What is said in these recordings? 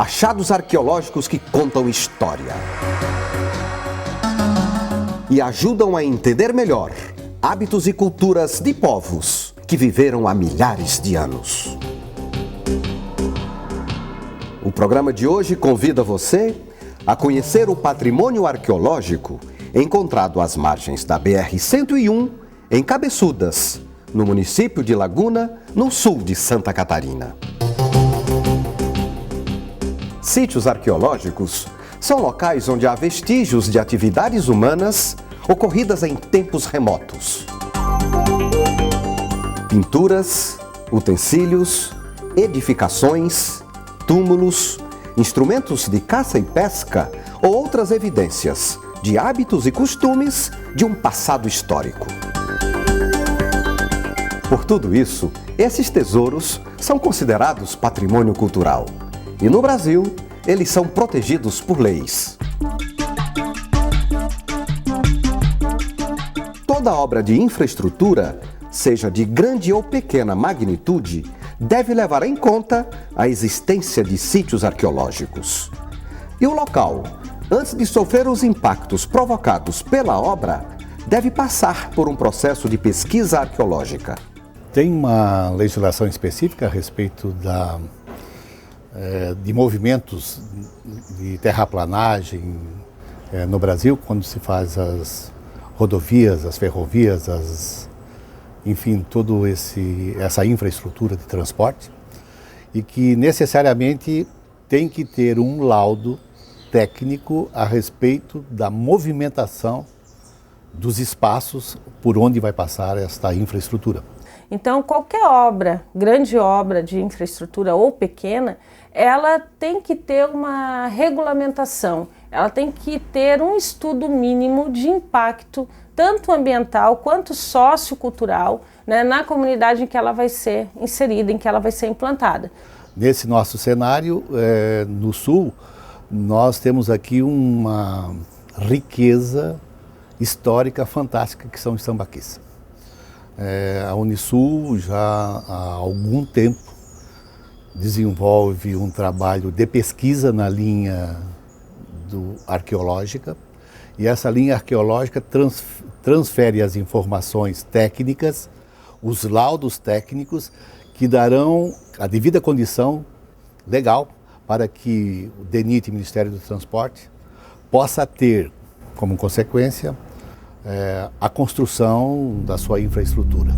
Achados arqueológicos que contam história e ajudam a entender melhor hábitos e culturas de povos que viveram há milhares de anos. O programa de hoje convida você a conhecer o patrimônio arqueológico encontrado às margens da BR-101, em Cabeçudas, no município de Laguna, no sul de Santa Catarina. Sítios arqueológicos são locais onde há vestígios de atividades humanas ocorridas em tempos remotos. Pinturas, utensílios, edificações, túmulos, instrumentos de caça e pesca ou outras evidências de hábitos e costumes de um passado histórico. Por tudo isso, esses tesouros são considerados patrimônio cultural. E no Brasil, eles são protegidos por leis. Toda obra de infraestrutura, seja de grande ou pequena magnitude, deve levar em conta a existência de sítios arqueológicos. E o local, antes de sofrer os impactos provocados pela obra, deve passar por um processo de pesquisa arqueológica. Tem uma legislação específica a respeito de movimentos de terraplanagem no Brasil, quando se faz as rodovias, as ferrovias, enfim, toda essa infraestrutura de transporte, e que necessariamente tem que ter um laudo técnico a respeito da movimentação dos espaços por onde vai passar esta infraestrutura. Então, qualquer obra, grande obra de infraestrutura ou pequena, ela tem que ter uma regulamentação, ela tem que ter um estudo mínimo de impacto, tanto ambiental quanto sociocultural, né, na comunidade em que ela vai ser inserida, em que ela vai ser implantada. Nesse nosso cenário, no Sul, nós temos aqui uma riqueza histórica fantástica que são os sambaquis. A Unisul já há algum tempo desenvolve um trabalho de pesquisa na linha arqueológica, e essa linha arqueológica transfere as informações técnicas, os laudos técnicos que darão a devida condição legal para que o DENIT, Ministério do Transporte, possa ter como consequência a construção da sua infraestrutura.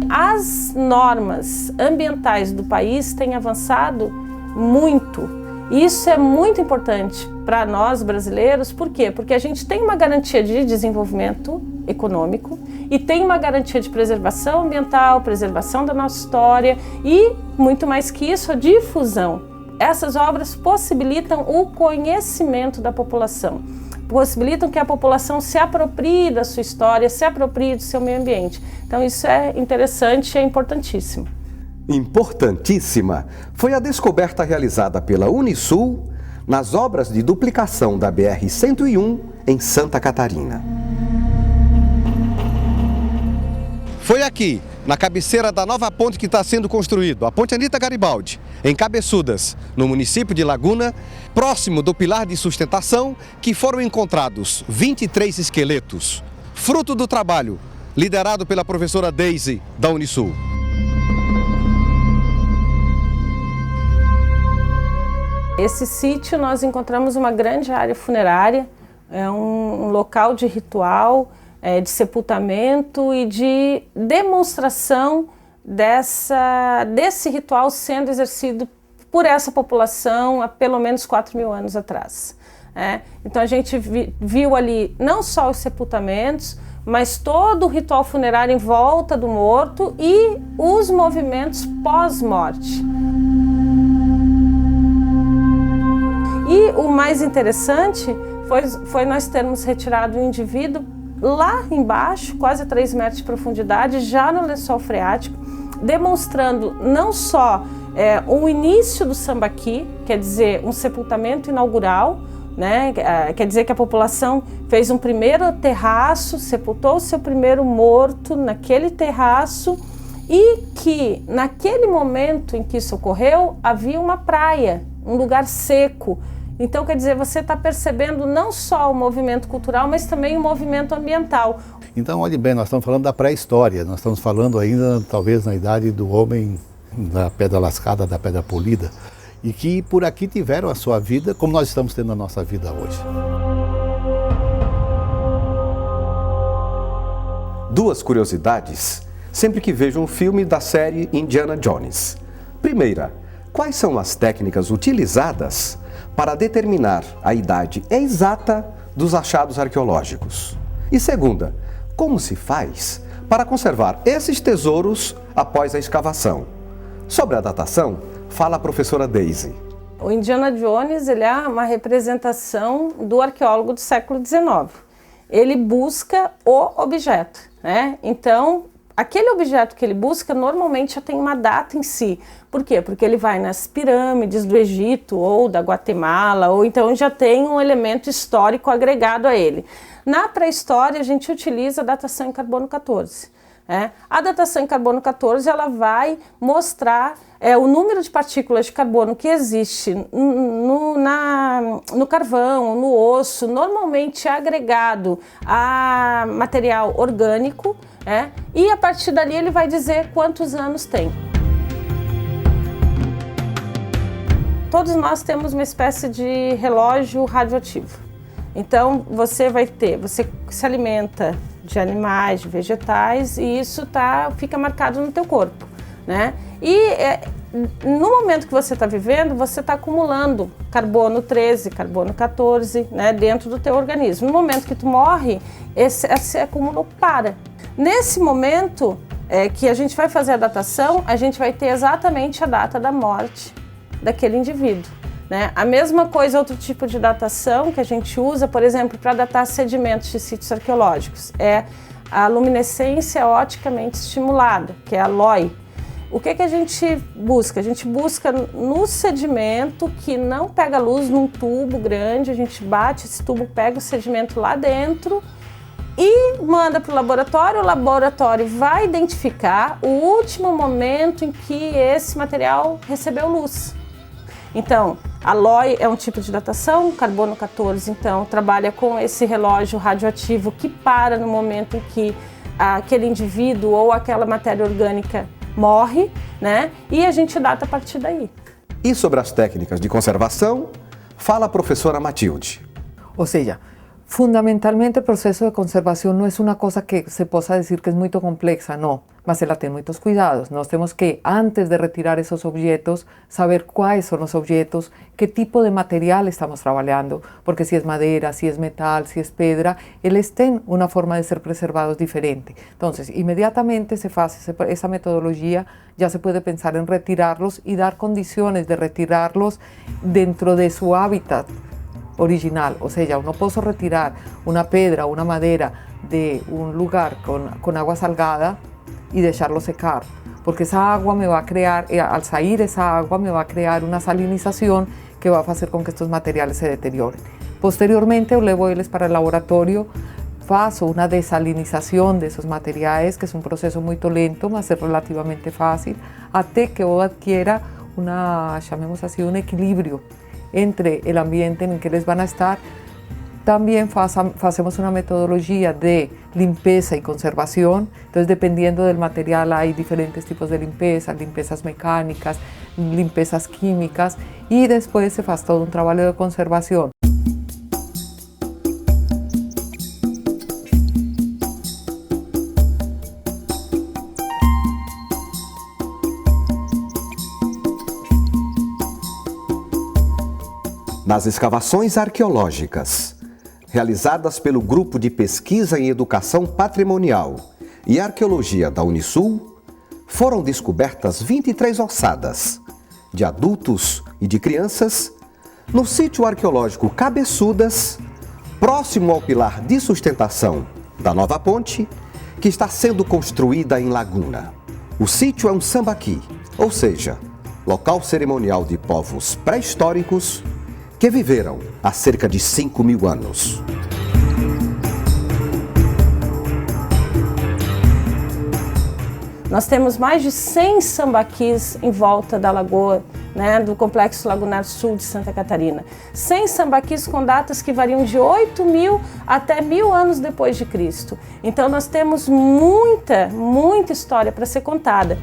As normas ambientais do país têm avançado muito. Isso é muito importante para nós brasileiros, por quê? Porque a gente tem uma garantia de desenvolvimento econômico e tem uma garantia de preservação ambiental, preservação da nossa história e, muito mais que isso, a difusão. Essas obras possibilitam o conhecimento da população, possibilitam que a população se aproprie da sua história, se aproprie do seu meio ambiente. Então isso é interessante e é importantíssimo. Importantíssima foi a descoberta realizada pela Unisul nas obras de duplicação da BR-101 em Santa Catarina. Foi aqui, na cabeceira da nova ponte que está sendo construída, a Ponte Anita Garibaldi, em Cabeçudas, no município de Laguna, próximo do pilar de sustentação, que foram encontrados 23 esqueletos, fruto do trabalho liderado pela professora Deise, da Unisul. Esse sítio nós encontramos uma grande área funerária, é um local de ritual, de sepultamento e de demonstração desse ritual sendo exercido por essa população há pelo menos 4.000 anos atrás. Então a gente viu ali não só os sepultamentos, mas todo o ritual funerário em volta do morto e os movimentos pós-morte. E o mais interessante foi nós termos retirado um indivíduo lá embaixo, quase 3 metros de profundidade, já no lençol freático, demonstrando não só o início do sambaqui, quer dizer, um sepultamento inaugural, né? Quer dizer que a população fez um primeiro terraço, sepultou o seu primeiro morto naquele terraço e que naquele momento em que isso ocorreu havia uma praia, um lugar seco. Então, quer dizer, você está percebendo não só o movimento cultural, mas também o movimento ambiental. Então, olhe bem, nós estamos falando da pré-história, nós estamos falando ainda, talvez, na idade do homem da pedra lascada, da pedra polida, e que por aqui tiveram a sua vida, como nós estamos tendo a nossa vida hoje. Duas curiosidades sempre que vejo um filme da série Indiana Jones. Primeira, quais são as técnicas utilizadas para determinar a idade exata dos achados arqueológicos? E segunda, como se faz para conservar esses tesouros após a escavação? Sobre a datação, fala a professora Daisy. O Indiana Jones, ele é uma representação do arqueólogo do século XIX. Ele busca o objeto, né? Então, aquele objeto que ele busca normalmente já tem uma data em si. Por quê? Porque ele vai nas pirâmides do Egito ou da Guatemala, ou então já tem um elemento histórico agregado a ele. Na pré-história, a gente utiliza a datação em carbono 14. A datação em carbono 14 ela vai mostrar o número de partículas de carbono que existe no carvão, no osso, normalmente agregado a material orgânico, e a partir dali ele vai dizer quantos anos tem. Todos nós temos uma espécie de relógio radioativo. Então você se alimenta de animais, de vegetais, e isso fica marcado no teu corpo, né? E no momento que você está vivendo, você está acumulando carbono 13, carbono 14, né, dentro do teu organismo. No momento que tu morre, esse acúmulo para. Nesse momento que a gente vai fazer a datação, a gente vai ter exatamente a data da morte daquele indivíduo. A mesma coisa, outro tipo de datação que a gente usa, por exemplo, para datar sedimentos de sítios arqueológicos, é a luminescência oticamente estimulada, que é a LOI. O que a gente busca? A gente busca no sedimento que não pega luz num tubo grande, a gente bate esse tubo, pega o sedimento lá dentro e manda para o laboratório vai identificar o último momento em que esse material recebeu luz. Então, a LOI é um tipo de datação, carbono 14, então, trabalha com esse relógio radioativo que para no momento em que aquele indivíduo ou aquela matéria orgânica morre, né? E a gente data a partir daí. E sobre as técnicas de conservação, fala a professora Matilde. Ou seja, fundamentalmente el proceso de conservación no es una cosa que se possa decir que es muy complexa, no, mas ela tem muitos cuidados. Nós temos que, antes de retirar esos objetos, saber cuáles son los objetos, qué tipo de material estamos trabalhando, porque si es madera, si es metal, si es pedra, eles têm una forma de ser preservados diferente. Entonces, inmediatamente se hace esa metodología, ya se puede pensar en retirarlos y dar condiciones de retirarlos dentro de su hábitat original, o sea, yo no puedo retirar una pedra o una madera de un lugar con agua salgada y dejarlo secar, porque esa agua me va a crear, al salir esa agua me va a crear una salinización que va a hacer con que estos materiales se deterioren. Posteriormente, eu levo eles para el laboratorio, faço una desalinización de esos materiales, que es un proceso muy lento, mas es relativamente fácil, até que eu adquiera llamemos así, un equilibrio entre el ambiente en el que les van a estar. También hacemos una metodología de limpieza y conservación, entonces dependiendo del material hay diferentes tipos de limpieza, limpiezas mecánicas, limpiezas químicas, y después se hace todo un trabajo de conservación. Nas escavações arqueológicas, realizadas pelo Grupo de Pesquisa em Educação Patrimonial e Arqueologia da Unisul, foram descobertas 23 ossadas, de adultos e de crianças, no sítio arqueológico Cabeçudas, próximo ao pilar de sustentação da nova ponte, que está sendo construída em Laguna. O sítio é um sambaqui, ou seja, local cerimonial de povos pré-históricos, que viveram há cerca de 5.000 anos. Nós temos mais de 100 sambaquis em volta da lagoa, né, do Complexo Lagunar Sul de Santa Catarina. 100 sambaquis com datas que variam de 8.000 até 1.000 anos depois de Cristo. Então nós temos muita história para ser contada.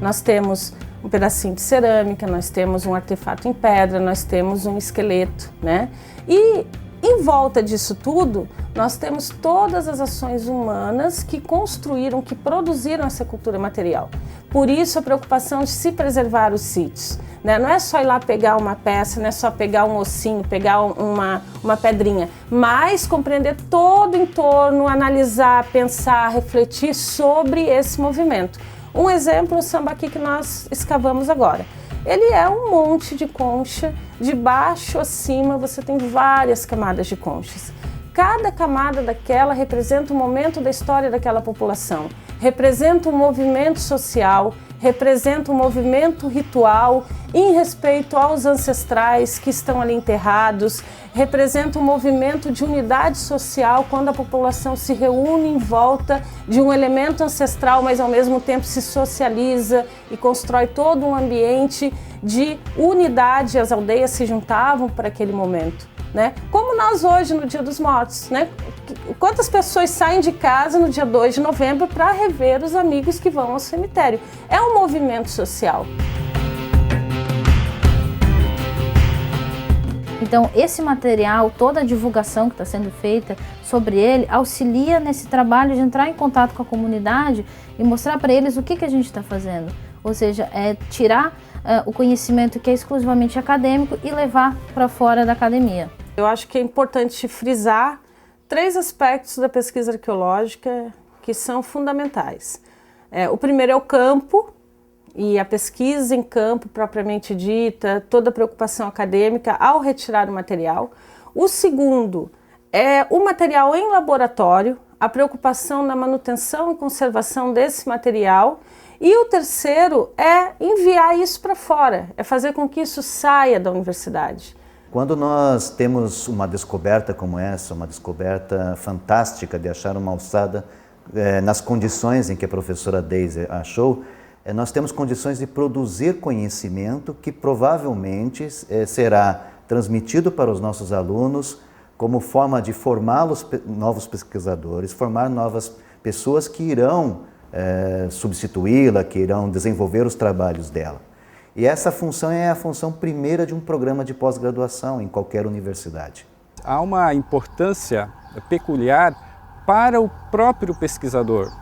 Nós temos um pedacinho de cerâmica, nós temos um artefato em pedra, nós temos um esqueleto, né? E em volta disso tudo, nós temos todas as ações humanas que construíram, que produziram essa cultura material. Por isso a preocupação de se preservar os sítios, né? Não é só ir lá pegar uma peça, não é só pegar um ossinho, pegar uma pedrinha, mas compreender todo o entorno, analisar, pensar, refletir sobre esse movimento. Um exemplo, o sambaqui que nós escavamos agora. Ele é um monte de concha, de baixo a cima você tem várias camadas de conchas. Cada camada daquela representa um momento da história daquela população, representa um movimento social, representa um movimento ritual em respeito aos ancestrais que estão ali enterrados, representa um movimento de unidade social quando a população se reúne em volta de um elemento ancestral, mas ao mesmo tempo se socializa e constrói todo um ambiente de unidade. As aldeias se juntavam para aquele momento, né? Como nós hoje no Dia dos Mortos, né? Quantas pessoas saem de casa no dia 2 de novembro para rever os amigos que vão ao cemitério? É um movimento social. Então, esse material, toda a divulgação que está sendo feita sobre ele, auxilia nesse trabalho de entrar em contato com a comunidade e mostrar para eles o que a gente está fazendo. Ou seja, é tirar o conhecimento que é exclusivamente acadêmico e levar para fora da academia. Eu acho que é importante frisar 3 aspectos da pesquisa arqueológica que são fundamentais. O primeiro é o campo, e a pesquisa em campo propriamente dita, toda a preocupação acadêmica ao retirar o material. O segundo é o material em laboratório, a preocupação na manutenção e conservação desse material. E o terceiro é enviar isso para fora, é fazer com que isso saia da universidade. Quando nós temos uma descoberta como essa, uma descoberta fantástica de achar uma alçada nas condições em que a professora Daisy achou, nós temos condições de produzir conhecimento que provavelmente será transmitido para os nossos alunos como forma de formá-los novos pesquisadores, formar novas pessoas que irão substituí-la, que irão desenvolver os trabalhos dela. E essa função é a função primeira de um programa de pós-graduação em qualquer universidade. Há uma importância peculiar para o próprio pesquisador.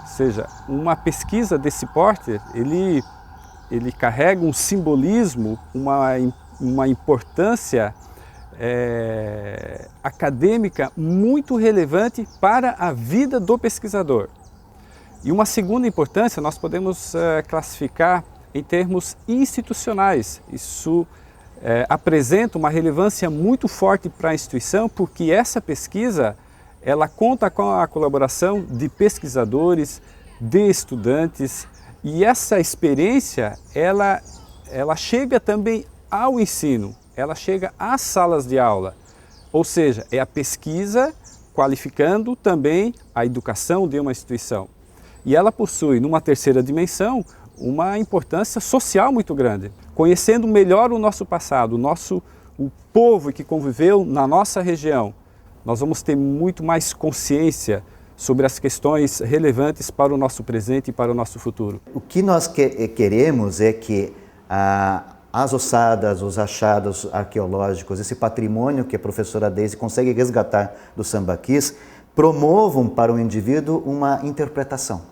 Ou seja, uma pesquisa desse porte, ele carrega um simbolismo, uma importância acadêmica muito relevante para a vida do pesquisador. E uma segunda importância nós podemos classificar em termos institucionais. Isso apresenta uma relevância muito forte para a instituição, porque essa pesquisa ela conta com a colaboração de pesquisadores, de estudantes, e essa experiência ela chega também ao ensino, ela chega às salas de aula, ou seja, é a pesquisa qualificando também a educação de uma instituição. E ela possui, numa terceira dimensão, uma importância social muito grande. Conhecendo melhor o nosso passado, o povo que conviveu na nossa região, nós vamos ter muito mais consciência sobre as questões relevantes para o nosso presente e para o nosso futuro. O que nós queremos é que as ossadas, os achados arqueológicos, esse patrimônio que a professora Daisy consegue resgatar dos sambaquis, promovam para o indivíduo uma interpretação.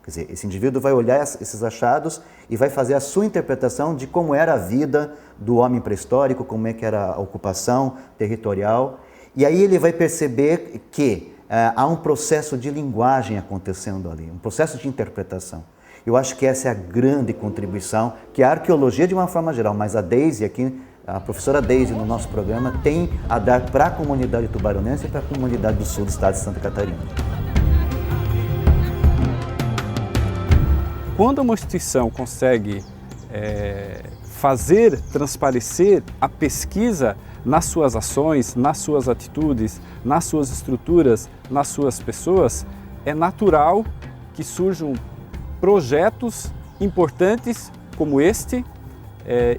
Quer dizer, esse indivíduo vai olhar esses achados e vai fazer a sua interpretação de como era a vida do homem pré-histórico, como é que era a ocupação territorial. E aí ele vai perceber que há um processo de linguagem acontecendo ali, um processo de interpretação. Eu acho que essa é a grande contribuição que a arqueologia, de uma forma geral, mas a Daisy aqui, a professora Daisy no nosso programa, tem a dar para a comunidade tubaronense e para a comunidade do sul do estado de Santa Catarina. quando uma instituição consegue fazer transparecer a pesquisa nas suas ações, nas suas atitudes, nas suas estruturas, nas suas pessoas, é natural que surjam projetos importantes como este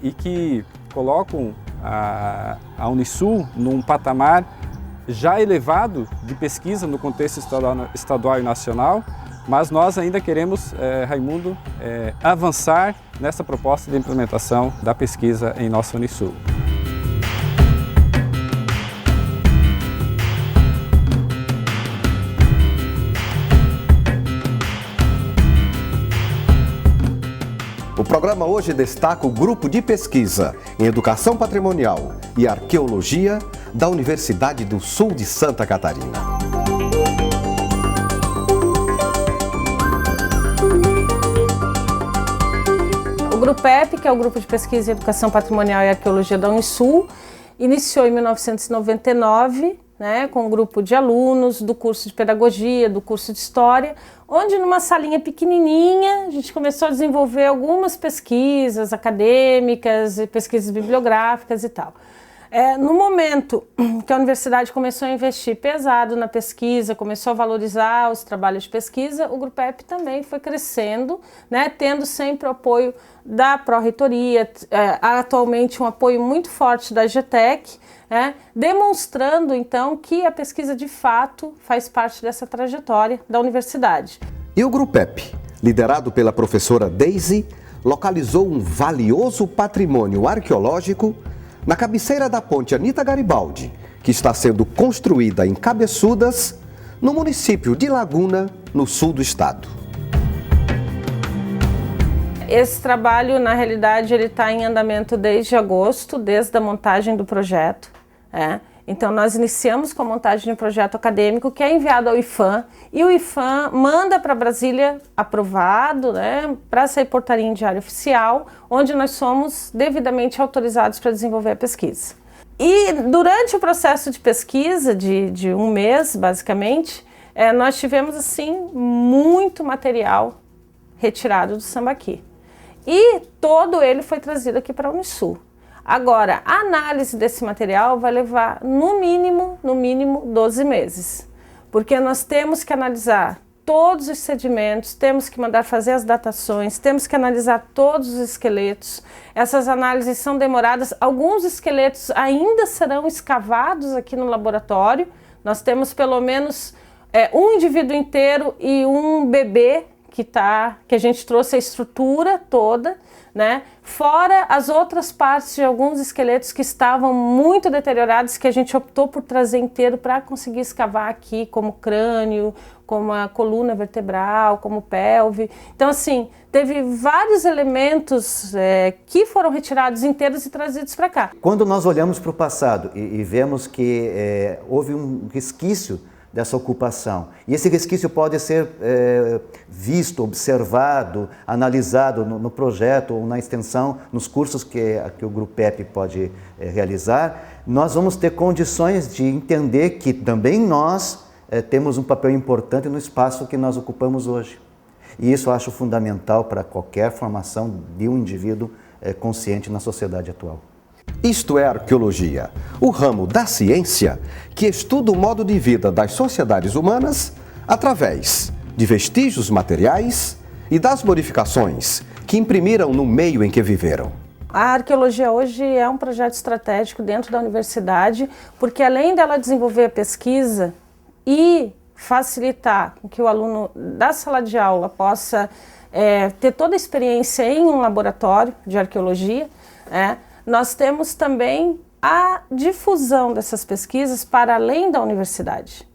e que colocam a Unisul num patamar já elevado de pesquisa no contexto estadual e nacional, mas nós ainda queremos, Raimundo, avançar nessa proposta de implementação da pesquisa em nossa Unisul. O programa hoje destaca o grupo de pesquisa em Educação Patrimonial e Arqueologia da Universidade do Sul de Santa Catarina. O GRUPEP, que é o Grupo de Pesquisa em Educação Patrimonial e Arqueologia da Unisul, iniciou em 1999, com um grupo de alunos do curso de Pedagogia, do curso de História, onde numa salinha pequenininha a gente começou a desenvolver algumas pesquisas acadêmicas e pesquisas bibliográficas e tal. No momento que a universidade começou a investir pesado na pesquisa, começou a valorizar os trabalhos de pesquisa, o GRUPEP também foi crescendo, tendo sempre o apoio da Pró-Reitoria, atualmente um apoio muito forte da GTEC, demonstrando então que a pesquisa de fato faz parte dessa trajetória da universidade. E o GRUPEP, liderado pela professora Deise, localizou um valioso patrimônio arqueológico na cabeceira da ponte Anita Garibaldi, que está sendo construída em Cabeçudas, no município de Laguna, no sul do estado. Esse trabalho, na realidade, ele está em andamento desde agosto, desde a montagem do projeto. Então, nós iniciamos com a montagem de um projeto acadêmico que é enviado ao IPHAN, e o IPHAN manda para Brasília aprovado, para sair portaria em diário oficial, onde nós somos devidamente autorizados para desenvolver a pesquisa. E durante o processo de pesquisa, de um mês, basicamente, nós tivemos, assim, muito material retirado do Sambaqui. E todo ele foi trazido aqui para a Unisul. Agora, a análise desse material vai levar, no mínimo, 12 meses. Porque nós temos que analisar todos os sedimentos, temos que mandar fazer as datações, temos que analisar todos os esqueletos. Essas análises são demoradas, alguns esqueletos ainda serão escavados aqui no laboratório. Nós temos pelo menos um indivíduo inteiro e um bebê que a gente trouxe a estrutura toda, fora as outras partes de alguns esqueletos que estavam muito deteriorados, que a gente optou por trazer inteiro para conseguir escavar aqui, como crânio, como a coluna vertebral, como pelve. Então, assim, teve vários elementos que foram retirados inteiros e trazidos para cá. Quando nós olhamos para o passado e vemos que houve um resquício dessa ocupação. E esse resquício pode ser visto, observado, analisado no projeto ou na extensão, nos cursos que o GRUPEP pode realizar. Nós vamos ter condições de entender que também nós temos um papel importante no espaço que nós ocupamos hoje. E isso eu acho fundamental para qualquer formação de um indivíduo consciente na sociedade atual. Isto é arqueologia, o ramo da ciência que estuda o modo de vida das sociedades humanas através de vestígios materiais e das modificações que imprimiram no meio em que viveram. A arqueologia hoje é um projeto estratégico dentro da universidade, porque além dela desenvolver a pesquisa e facilitar que o aluno da sala de aula possa ter toda a experiência em um laboratório de arqueologia, nós temos também a difusão dessas pesquisas para além da universidade,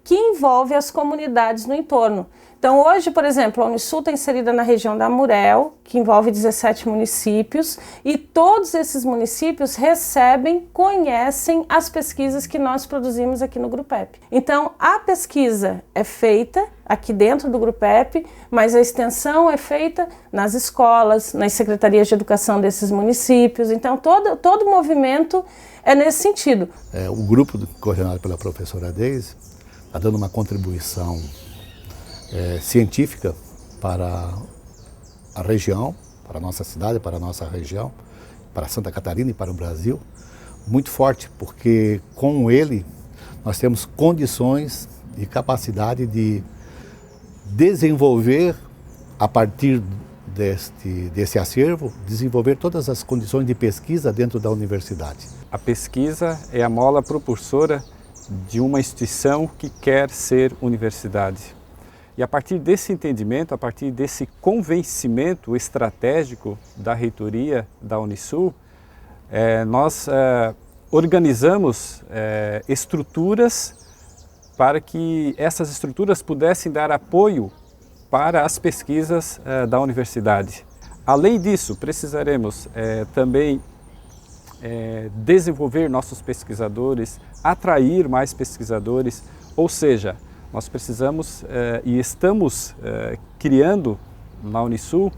que envolve as comunidades no entorno. Então hoje, por exemplo, a Unisul está inserida na região da Amurel, que envolve 17 municípios, e todos esses municípios recebem, conhecem as pesquisas que nós produzimos aqui no GRUPEP. Então a pesquisa é feita aqui dentro do GRUPEP, mas a extensão é feita nas escolas, nas secretarias de educação desses municípios. Então todo o movimento é nesse sentido. O grupo coordenado pela professora Deise está dando uma contribuição científica para a região, para a nossa cidade, para a nossa região, para Santa Catarina e para o Brasil, muito forte, porque com ele nós temos condições e capacidade de desenvolver, a partir desse acervo, desenvolver todas as condições de pesquisa dentro da universidade. A pesquisa é a mola propulsora de uma instituição que quer ser universidade. E a partir desse entendimento, a partir desse convencimento estratégico da reitoria da Unisul, nós organizamos estruturas para que essas estruturas pudessem dar apoio para as pesquisas da universidade. Além disso, precisaremos também desenvolver nossos pesquisadores, atrair mais pesquisadores, ou seja, nós precisamos e estamos criando na Unisul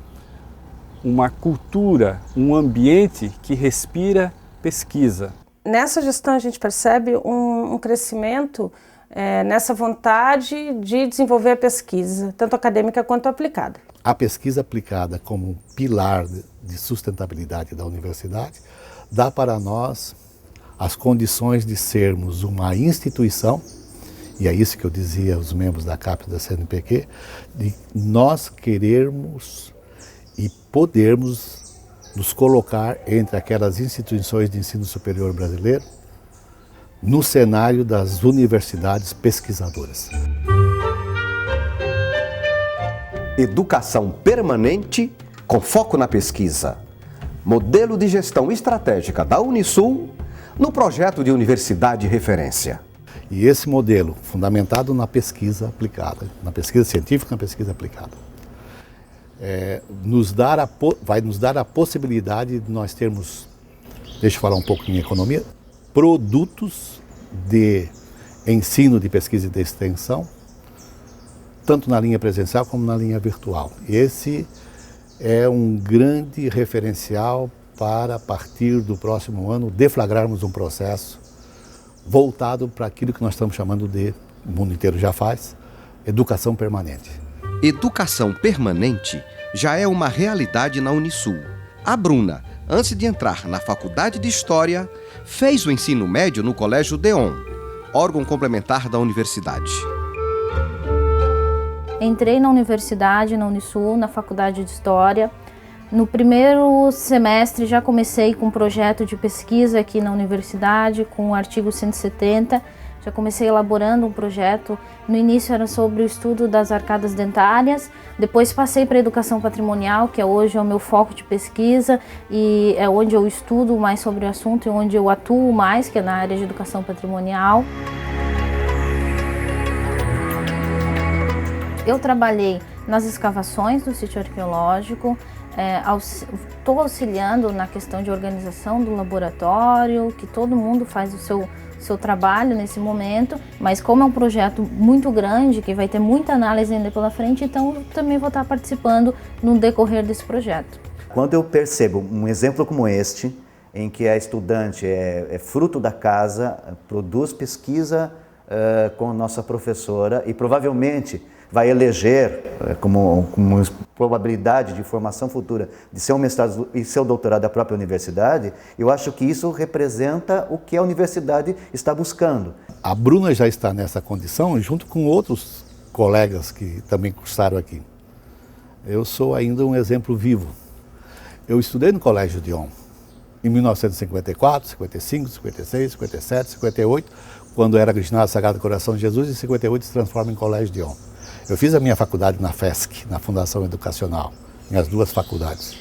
uma cultura, um ambiente que respira pesquisa. Nessa gestão a gente percebe um crescimento nessa vontade de desenvolver a pesquisa, tanto acadêmica quanto aplicada. A pesquisa aplicada como um pilar de sustentabilidade da universidade dá para nós as condições de sermos uma instituição, e é isso que eu dizia aos membros da CAPES da CNPq, de nós querermos e podermos nos colocar entre aquelas instituições de ensino superior brasileiro no cenário das universidades pesquisadoras. Educação permanente com foco na pesquisa. Modelo de gestão estratégica da Unisul no projeto de universidade referência. E esse modelo, fundamentado na pesquisa aplicada, na pesquisa científica, na pesquisa aplicada, vai nos dar a possibilidade de nós termos, deixa eu falar um pouco em economia, produtos de ensino de pesquisa e de extensão, tanto na linha presencial como na linha virtual. Esse é um grande referencial para, a partir do próximo ano, deflagrarmos um processo voltado para aquilo que nós estamos chamando de, o mundo inteiro já faz, educação permanente. Educação permanente já é uma realidade na Unisul. A Bruna, antes de entrar na Faculdade de História, fez o ensino médio no Colégio Deon, órgão complementar da universidade. Entrei na universidade, na Unisul, na Faculdade de História. No primeiro semestre já comecei com um projeto de pesquisa aqui na universidade, com o artigo 170. Já comecei elaborando um projeto. No início era sobre o estudo das arcadas dentárias, depois passei para a educação patrimonial, que hoje é o meu foco de pesquisa e é onde eu estudo mais sobre o assunto e onde eu atuo mais, que é na área de educação patrimonial. Eu trabalhei nas escavações do sítio arqueológico, estou auxiliando na questão de organização do laboratório, que todo mundo faz o seu trabalho nesse momento, mas como é um projeto muito grande, que vai ter muita análise ainda pela frente, então eu também vou estar participando no decorrer desse projeto. Quando eu percebo um exemplo como este, em que a estudante é fruto da casa, produz pesquisa com a nossa professora e provavelmente vai eleger como probabilidade de formação futura de seu mestrado e seu doutorado da própria universidade, eu acho que isso representa o que a universidade está buscando. A Bruna já está nessa condição junto com outros colegas que também cursaram aqui. Eu sou ainda um exemplo vivo. Eu estudei no Colégio Deon em 1954, 55, 56, 57, 58, quando era Ginásio Sagrado Coração de Jesus, e em 58 se transforma em Colégio Deon. Eu fiz a minha faculdade na FESC, na Fundação Educacional, em as duas faculdades.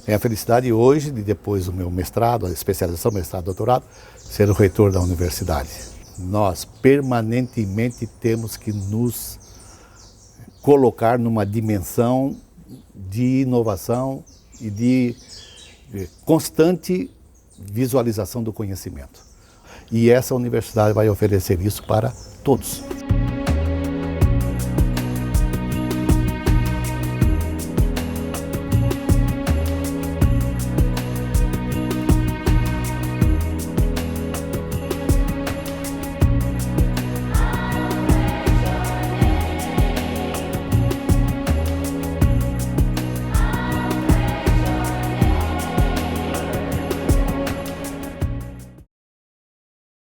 Tenho a felicidade hoje de, depois do meu mestrado, a especialização, mestrado, doutorado, ser o reitor da universidade. Nós permanentemente temos que nos colocar numa dimensão de inovação e de constante visualização do conhecimento. E essa universidade vai oferecer isso para todos.